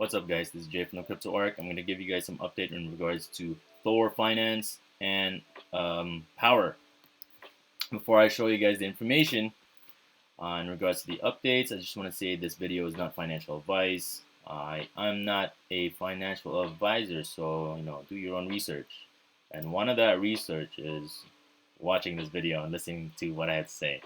What's up, guys? This is Jay from the Crypto Arc. I'm going to give you guys some update in regards to THOR Finance and Power. Before I show you guys the information in regards to the updates, I just want to say this video is not financial advice. I'm not a financial advisor, so do your own research. And one of that research is watching this video and listening to what I have to say.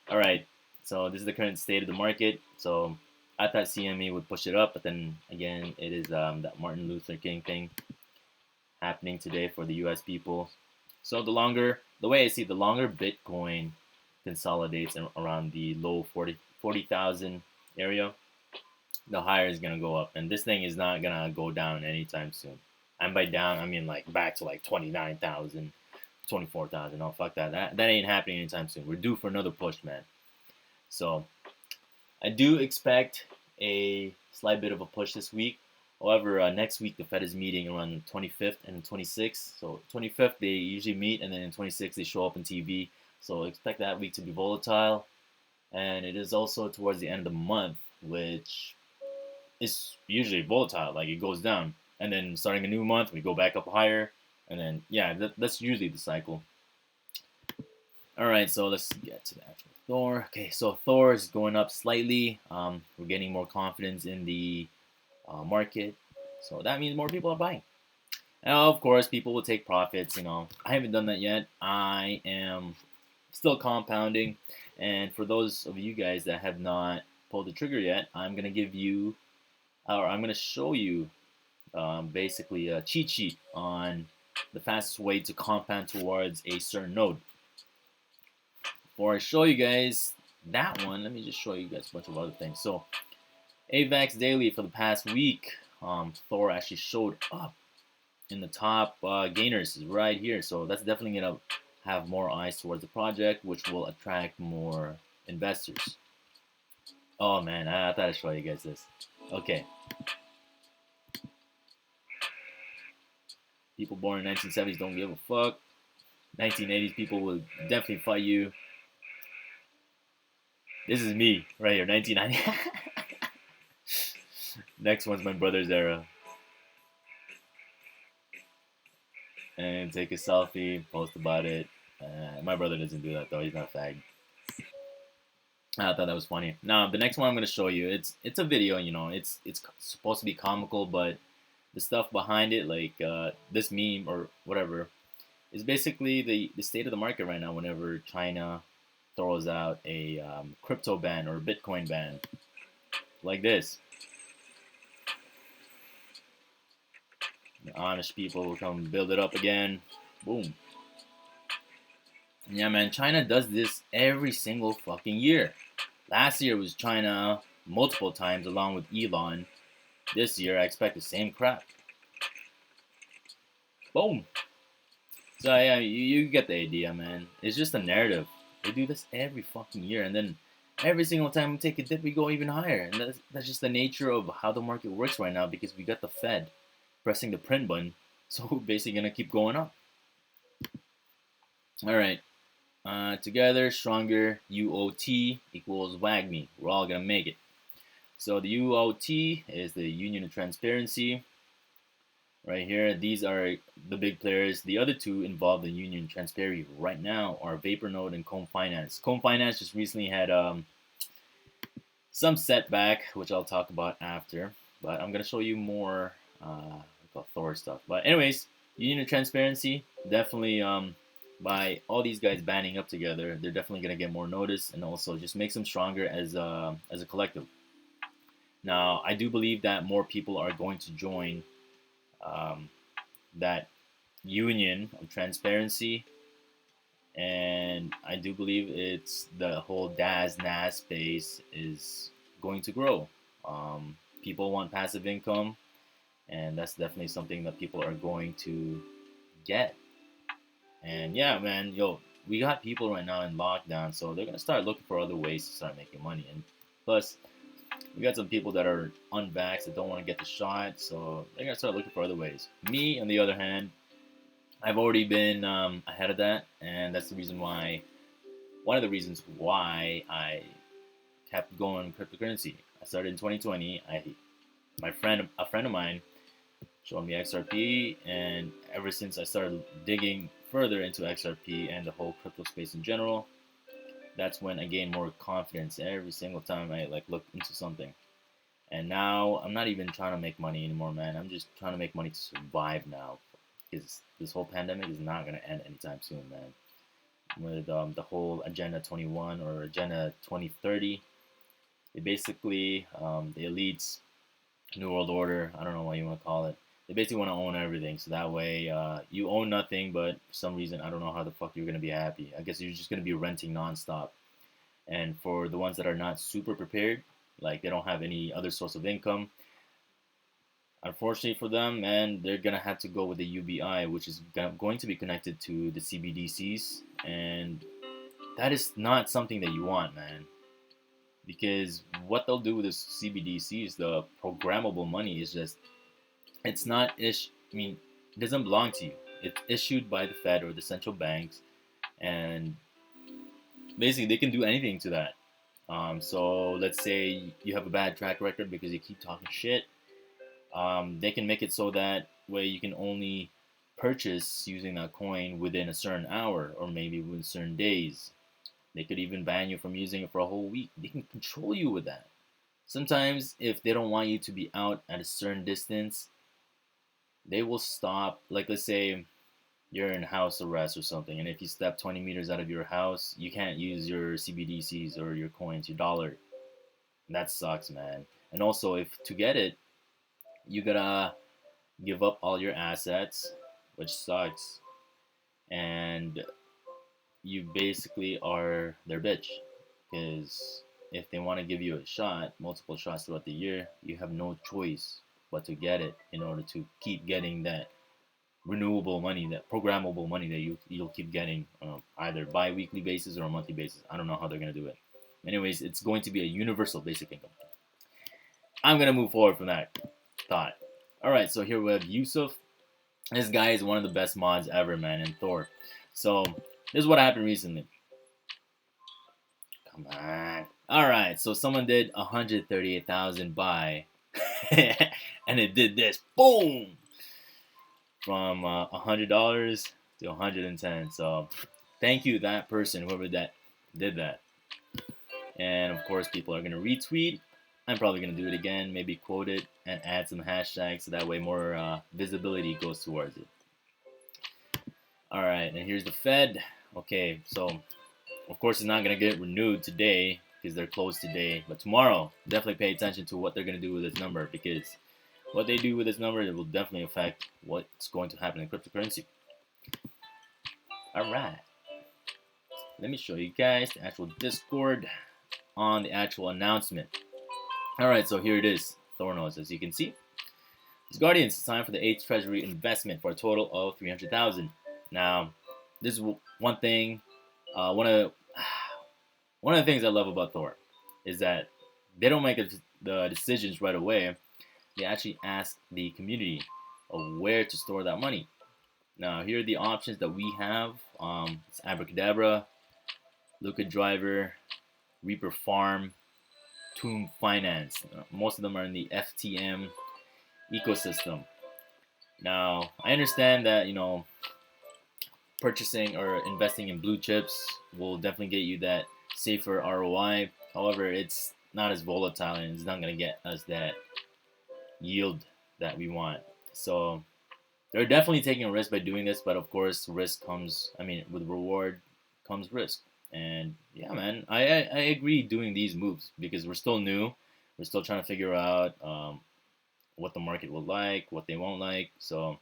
All right, so this is the current state of the market. So I thought CME would push it up, but then again, it is that Martin Luther King thing happening today for the U.S. people. So the way I see it, the longer Bitcoin consolidates around the low 40,000 area, the higher it's gonna go up, and this thing is not gonna go down anytime soon. And by down, I mean like back to like 29,000, 24,000. No, fuck that. That ain't happening anytime soon. We're due for another push, man. So I do expect a slight bit of a push this week. However, next week the Fed is meeting around the 25th and the 26th. So 25th they usually meet, and then in 26th they show up on TV. So expect that week to be volatile. And it is also towards the end of the month, which is usually volatile. Like it goes down, and then starting a new month we go back up higher, and then yeah, that's usually the cycle. All right, so let's get to the actual THOR. Okay, so THOR is going up slightly. We're getting more confidence in the market, so that means more people are buying. Now, of course, people will take profits. I haven't done that yet. I am still compounding, and for those of you guys that have not pulled the trigger yet, I'm gonna show you basically a cheat sheet on the fastest way to compound towards a certain node. Before I show you guys that one, let me just show you guys a bunch of other things. So AVAX daily for the past week, THOR actually showed up in the top gainers right here. So that's definitely gonna have more eyes towards the project, which will attract more investors. Oh man, I thought I'd show you guys this. Okay. People born in 1970s don't give a fuck. 1980s people will definitely fight you. This is me right here, 1990. Next one's my brother's era. And take a selfie, post about it. My brother doesn't do that though. He's not a fag. I thought that was funny. Now the next one I'm gonna show you, it's a video. It's supposed to be comical, but the stuff behind it, like this meme or whatever, is basically the state of the market right now. Whenever China throws out a crypto ban or Bitcoin ban, like this, the honest people will come build it up again. Boom. Yeah, man, China does this every single fucking year. Last year was China multiple times along with Elon. This year I expect the same crap. Boom. So yeah, you get the idea, man. It's just a narrative. They do this every fucking year, and then every single time we take a dip, we go even higher. And that's just the nature of how the market works right now, because we got the Fed pressing the print button, so we're basically gonna keep going up. All right. Together, stronger, UOT equals WAGMI. We're all gonna make it. So the UOT is the Union of Transparency. Right here, these are the big players. The other two involved in Union Transparency right now are Vapor and Comb Finance. Comb Finance just recently had some setback, which I'll talk about after. But I'm gonna show you more THOR stuff. But anyways, Union Transparency definitely by all these guys banding up together, they're definitely gonna get more notice, and also just makes them stronger as a collective. Now, I do believe that more people are going to join that union of transparency, and I do believe it's the whole DaaS NaaS space is going to grow. People want passive income, and that's definitely something that people are going to get. And yeah, man, we got people right now in lockdown, so they're gonna start looking for other ways to start making money. And plus, we got some people that are unvaxxed that don't want to get the shot, so they're gonna start looking for other ways. Me, on the other hand, I've already been ahead of that, and that's the reason why. One of the reasons why I kept going cryptocurrency. I started in 2020. A friend of mine showed me XRP, and ever since I started digging further into XRP and the whole crypto space in general, that's when I gained more confidence every single time I like look into something. And now I'm not even trying to make money anymore, man. I'm just trying to make money to survive now, because this whole pandemic is not gonna end anytime soon, man. With the whole Agenda 21 or Agenda 2030, they basically the elites, New World Order, I don't know what you want to call it. They basically want to own everything, so that way you own nothing, but for some reason I don't know how the fuck you're gonna be happy. I guess you're just gonna be renting nonstop. And for the ones that are not super prepared, like they don't have any other source of income, unfortunately for them, man, they're gonna have to go with the UBI, which is going to be connected to the CBDCs, and that is not something that you want, man. Because what they'll do with the CBDCs, the programmable money, is just it's not ish. I mean, it doesn't belong to you. It's issued by the Fed or the central banks, and basically they can do anything to that. So let's say you have a bad track record because you keep talking shit. They can make it so that way you can only purchase using that coin within a certain hour or maybe within certain days. They could even ban you from using it for a whole week. They can control you with that. Sometimes, if they don't want you to be out at a certain distance, they will stop. Like, let's say you're in house arrest or something, and if you step 20 meters out of your house, you can't use your CBDCs or your coins, your dollar. That sucks, man. And also, if to get it, you gotta give up all your assets, which sucks. And you basically are their bitch, because if they want to give you a shot, multiple shots throughout the year, you have no choice but to get it in order to keep getting that renewable money, that programmable money that you'll keep getting either bi-weekly basis or a monthly basis. I don't know how they're gonna do it. Anyways, it's going to be a universal basic income. I'm gonna move forward from that thought. All right, so here we have Yusuf. This guy is one of the best mods ever, man, in Thor. So this is what happened recently. Come on. All right, so someone did 138,000 buy, and it did this. Boom! From $100 to 110. So thank you, that person, whoever that did that. And of course, people are gonna retweet. I'm probably gonna do it again, maybe quote it and add some hashtags so that way more visibility goes towards it. All right, and here's the Fed. Okay, so of course it's not gonna get renewed today because they're closed today, but tomorrow definitely pay attention to what they're gonna do with this number, because what they do with this number, it will definitely affect what's going to happen in cryptocurrency. All right, let me show you guys the actual Discord on the actual announcement. All right, so here it is, Thor nodes. As you can see, these Guardians signed for the 8th Treasury investment for a total of 300,000. Now, this is one thing. One of the things I love about Thor is that they don't make the decisions right away. They actually ask the community of where to store that money. Now, here are the options that we have. It's Abracadabra, Luca Driver, Reaper Farm, Tomb Finance. Most of them are in the FTM ecosystem. Now, I understand that, purchasing or investing in blue chips will definitely get you that safer ROI. However, it's not as volatile and it's not going to get us that yield that we want. So they're definitely taking a risk by doing this, but of course risk comes, with reward comes risk. And yeah, man, I agree doing these moves because we're still new. We're still trying to figure out what the market will like, what they won't like. So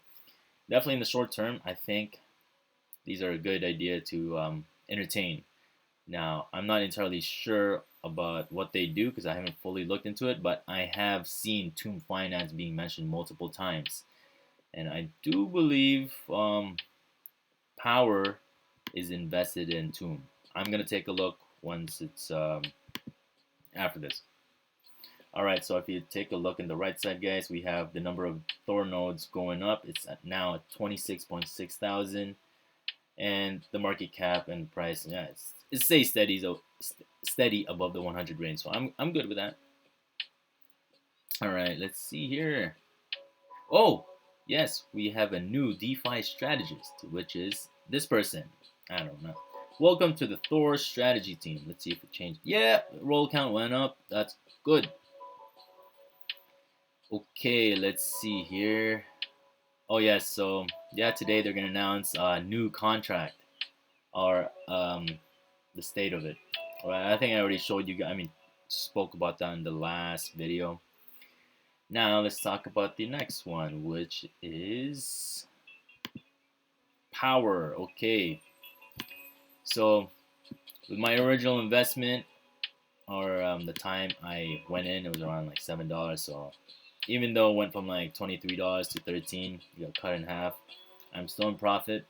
definitely in the short term, I think these are a good idea to entertain. Now, I'm not entirely sure about what they do because I haven't fully looked into it, but I have seen Tomb Finance being mentioned multiple times. And I do believe Power is invested in Tomb. I'm going to take a look once it's after this. All right, so if you take a look in the right side, guys, we have the number of Thor nodes going up. It's now at 26.6 thousand. And the market cap and price, it stays steady above the 100 range. So I'm good with that. Alright, let's see here. Oh, yes, we have a new DeFi strategist, which is this person. I don't know. Welcome to the THOR strategy team. Let's see if it changed. Yeah, roll count went up. That's good. Okay, let's see here. Oh yes, so yeah, today they're gonna announce a new contract or the state of it. Alright, I think I already showed you guys. I mean, spoke about that in the last video. Now let's talk about the next one, which is power. Okay, so with my original investment or the time I went in, it was around like $7. So even though it went from like $23 to $13, you got cut in half. I'm still in profit,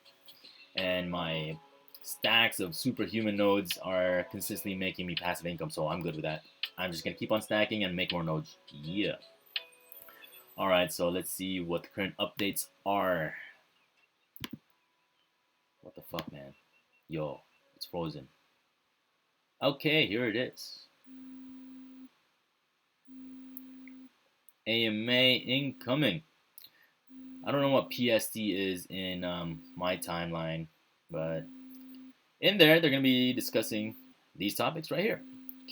and my stacks of superhuman nodes are consistently making me passive income, so I'm good with that. I'm just gonna keep on stacking and make more nodes. Yeah. Alright, so let's see what the current updates are. What the fuck, man? Yo, it's frozen. Okay, here it is. AMA incoming. I don't know what PSD is in my timeline, but in there, they're going to be discussing these topics right here.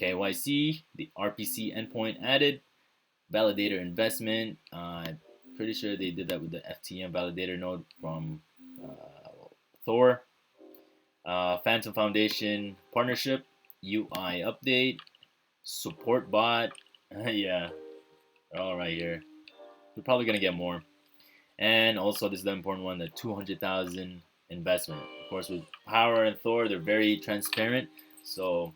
KYC, the RPC endpoint added, validator investment. Pretty sure they did that with the FTM validator node from THOR. Phantom Foundation partnership, UI update, support bot. Yeah, they're all right here. We're probably going to get more. And also, this is the important one, the 200,000 investment. Of course, with Power and THOR, they're very transparent. So,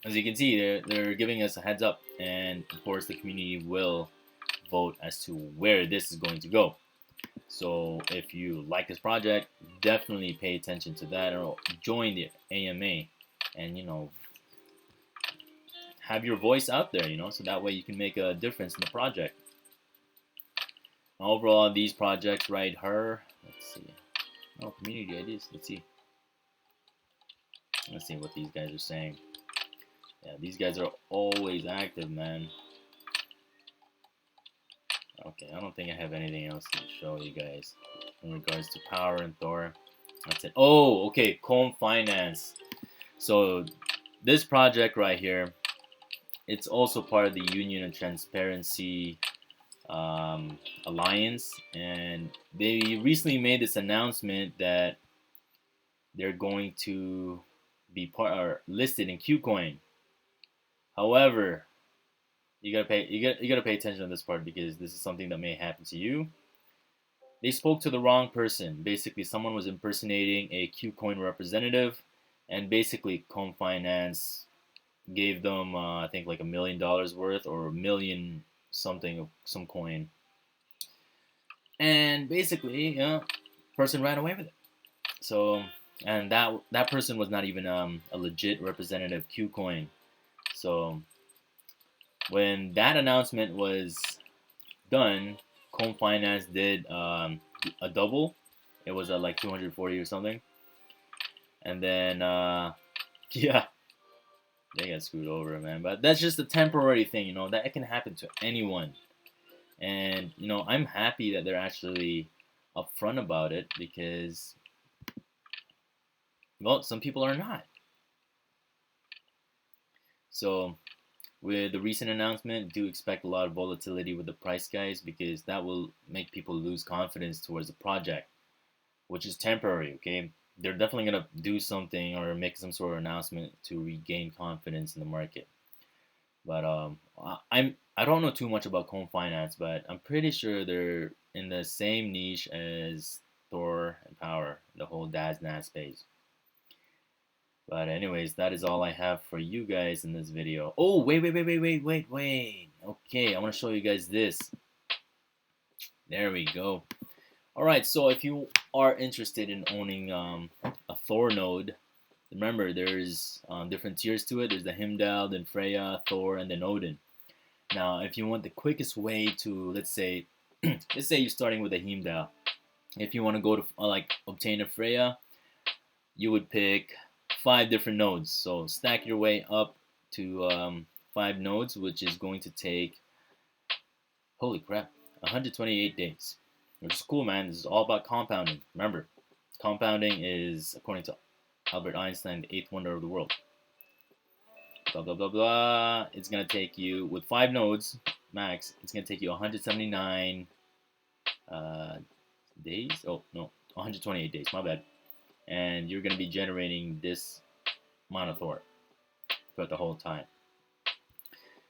as you can see, they're giving us a heads up. And, of course, the community will vote as to where this is going to go. So, if you like this project, definitely pay attention to that or join the AMA and, have your voice out there, so that way you can make a difference in the project. Overall, these projects right here, let's see. Oh, community ideas. Let's see what these guys are saying. Yeah, these guys are always active, man. Okay, I don't think I have anything else to show you guys in regards to Power and THOR. That's it. Oh, okay, Comb Finance. So this project right here, it's also part of the Union and Transparency Alliance, and they recently made this announcement that they're going to be part or listed in KuCoin. However, you gotta pay attention to this part because this is something that may happen to you. They spoke to the wrong person. Basically, someone was impersonating a KuCoin representative, and basically, Comb Finance gave them I think like $1 million worth or a million something of some coin, and basically, person ran away with it. So, and that person was not even a legit representative KuCoin. So, when that announcement was done, Comb Finance did a double. It was at like 240 or something, and then yeah, they got screwed over, man. But that's just a temporary thing, that it can happen to anyone. And I'm happy that they're actually upfront about it because, well, some people are not. So with the recent announcement, do expect a lot of volatility with the price, guys, because that will make people lose confidence towards the project, which is temporary. Okay, they're definitely gonna do something or make some sort of announcement to regain confidence in the market. But I don't know too much about Comb Finance, but I'm pretty sure they're in the same niche as THOR and Power, the whole DaaS NaaS space. But anyways, that is all I have for you guys in this video. Oh, wait. Okay, I want to show you guys this. There we go. Alright, so if you are interested in owning a THOR node, remember there's different tiers to it. There's the Heimdall, then Freya, THOR, and then Odin. Now, if you want the quickest way to, let's say you're starting with a Heimdall. If you want to go to obtain a Freya, you would pick 5 different nodes. So stack your way up to 5 nodes, which is going to take Holy crap, 128 days. Which is cool, man. This is all about compounding. Remember, compounding is, according to Albert Einstein, the eighth wonder of the world. Blah, blah, blah, blah. It's going to take you, with 5 nodes max, it's going to take you 179 days. Oh, no, 128 days. My bad. And you're going to be generating this amount of Thor throughout the whole time.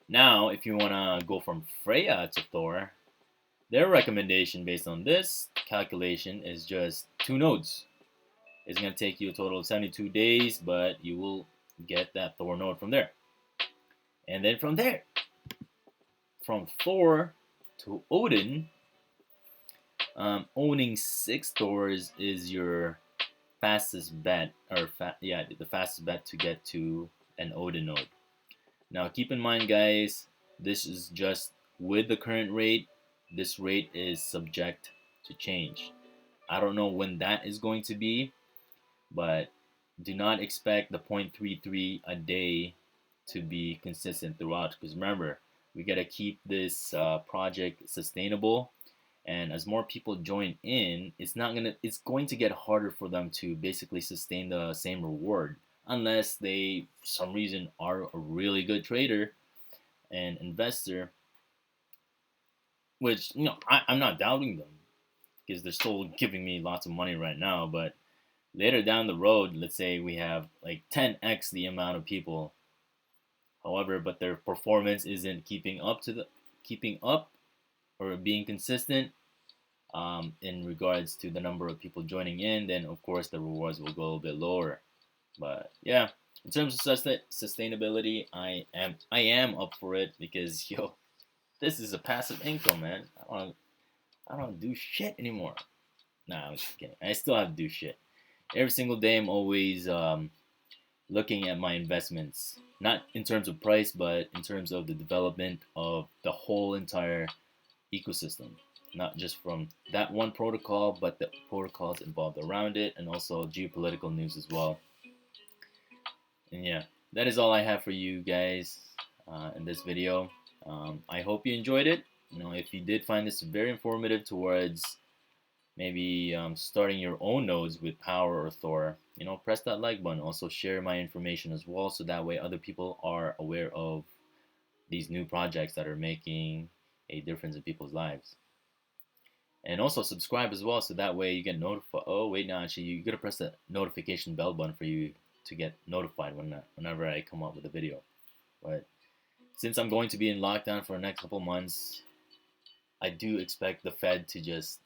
Now, if you want to go from Freya to Thor, their recommendation based on this calculation is just 2 nodes. It's going to take you a total of 72 days, but you will get that Thor node from there. And then from there, from Thor to Odin, owning 6 Thors is your fastest bet, or the fastest bet to get to an Odin node. Now keep in mind, guys, this is just with the current rate. This rate is subject to change. I don't know when that is going to be, but do not expect the 0.33 a day to be consistent throughout, because remember, we got to keep this project sustainable, and as more people join in, it's going to get harder for them to basically sustain the same reward, unless they for some reason are a really good trader and investor, which, you know, I'm not doubting them, because they're still giving me lots of money right now. But later down the road, let's say we have like 10x the amount of people, however, but their performance isn't keeping up or being consistent in regards to the number of people joining in, then of course the rewards will go a bit lower. But yeah, in terms of sustainability, I am up for it, because yo, this is a passive income, man. I don't do shit anymore. Nah, I'm just kidding. I still have to do shit. Every single day I'm always looking at my investments, not in terms of price, but in terms of the development of the whole entire ecosystem. Not just from that one protocol, but the protocols involved around it, and also geopolitical news as well. And yeah, that is all I have for you guys in this video. I hope you enjoyed it. You know, if you did find this very informative towards maybe starting your own nodes with Power or Thor, you know, press that like button. Also share my information as well, so that way other people are aware of these new projects that are making a difference in people's lives. And also subscribe as well, so that way you get notified. Oh wait, no, actually you gotta press the notification bell button for you to get notified whenever I come up with a video. But since I'm going to be in lockdown for the next couple months, I do expect the Fed to just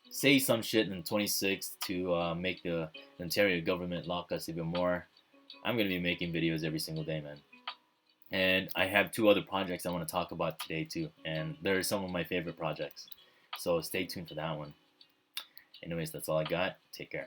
say some shit in 26th to make the Ontario government lock us even more. I'm going to be making videos every single day, man. And I have 2 other projects I want to talk about today too, and they're some of my favorite projects. So stay tuned for that one. Anyways, that's all I got. Take care.